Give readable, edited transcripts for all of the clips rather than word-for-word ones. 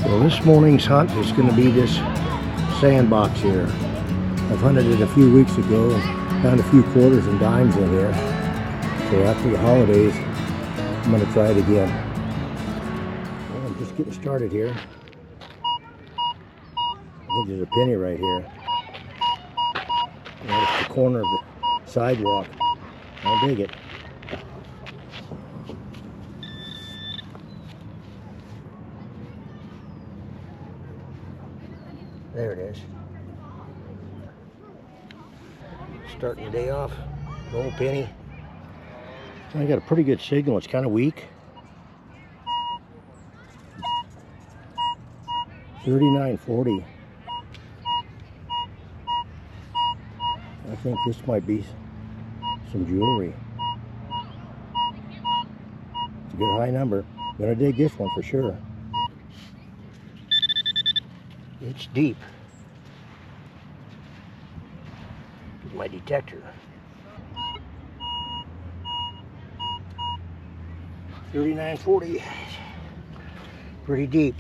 Well, this morning's hunt is going to be this sandbox here. I've hunted it a few weeks ago and found a few quarters and dimes in here. So after the holidays, I'm going to try it again. Well, I'm just getting started here. I think there's a penny right here. Right at the corner of the sidewalk. I'll dig it. There it is. Starting the day off, little penny. I got a pretty good signal. It's kind of weak. 39.40. I think this might be some jewelry. It's a good high number. Gonna dig this one for sure. It's deep. Get my detector. 39.40. Pretty deep.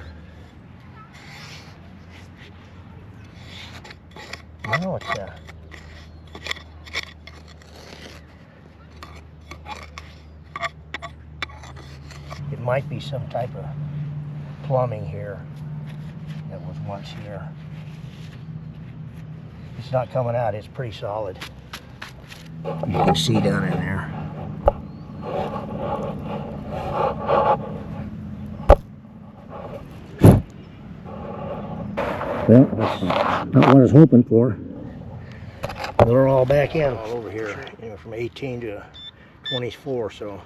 No, it's it might be some type of plumbing here that was once here. It's not coming out. It's pretty solid. You can see down in there. Well, that's not what I was hoping for. They're all back in all over here, you know, from 18 to 24, so.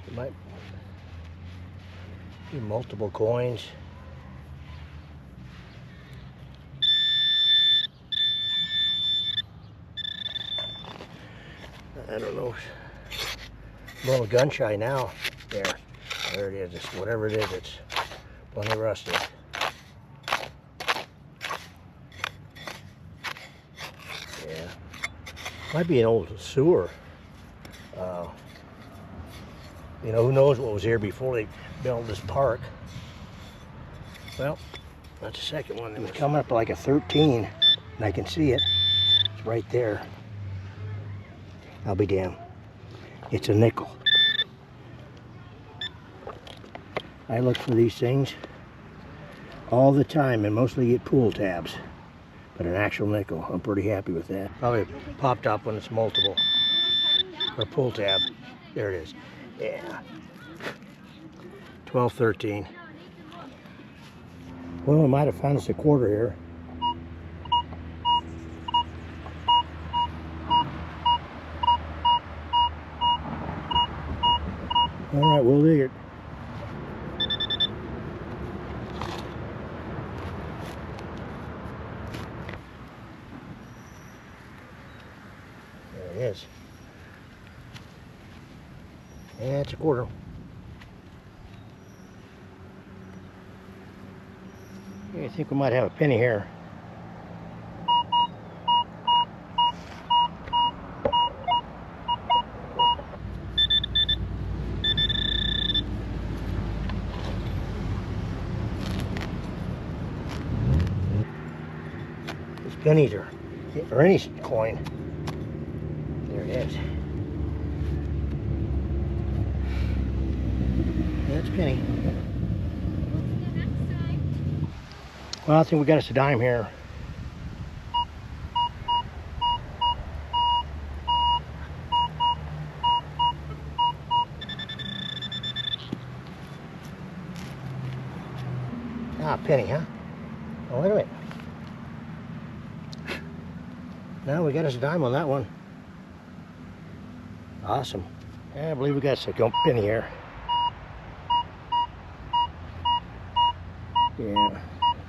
It might be multiple coins. I don't know. I'm a little gun shy now. There it is. It's whatever it is, it's plenty rusted. Yeah. Might be an old sewer. You know, who knows what was here before they built this park. Well, that's the second one. It was coming up like a 13, and I can see it. It's right there. I'll be damned. It's a nickel. I look for these things all the time and mostly get pool tabs. But an actual nickel, I'm pretty happy with that. Probably popped up when it's multiple. Or pull tab. There it is. Yeah. 12.13. Well, we might have found us a quarter here. All right, we'll dig it. There it is. Yeah, it's a quarter. I think we might have a penny here. These pennies are, or any coin. There it is. That's a penny. Well, I think we got us a dime here. Ah, a penny, huh? Oh, wait a minute. No, we got us a dime on that one. Awesome. Yeah, I believe we got us a penny here. Yeah,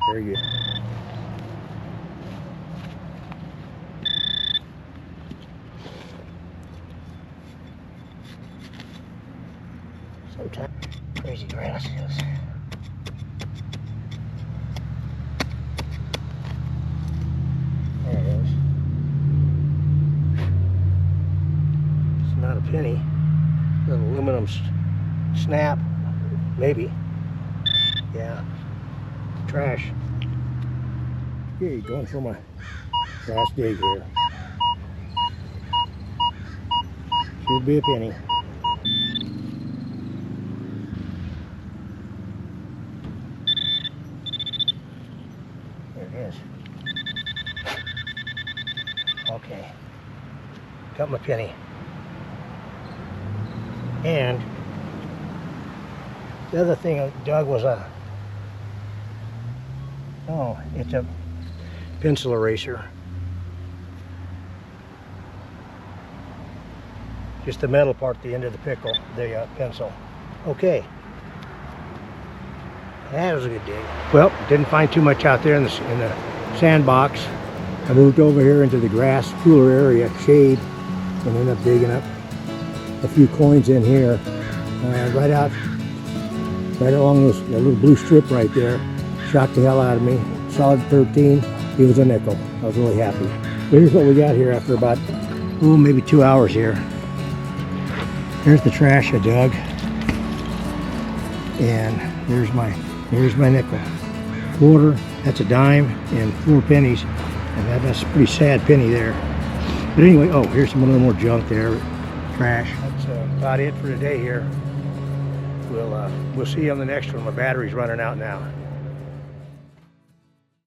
very good. Sometimes crazy grass is. There it is. It's not a penny. Little aluminum snap, maybe. Yeah, trash. Okay, going for my last dig here. Should be a penny. There it is. Okay, got my penny. And the other thing I dug was it's a pencil eraser. Just the metal part at the end of the pencil. Okay. That was a good dig. Well, didn't find too much out there in the sandbox. I moved over here into the grass, cooler area, shade, and ended up digging up a few coins in here. Right along the little blue strip right there. Shocked the hell out of me. Solid 13. It was a nickel. I was really happy. But here's what we got here after about, maybe 2 hours here. Here's the trash I dug. And here's my nickel. Quarter, that's a dime, and 4 pennies. And that's a pretty sad penny there. But anyway, here's a little more junk there. Trash. That's about it for today here. We'll see you on the next one. My battery's running out now.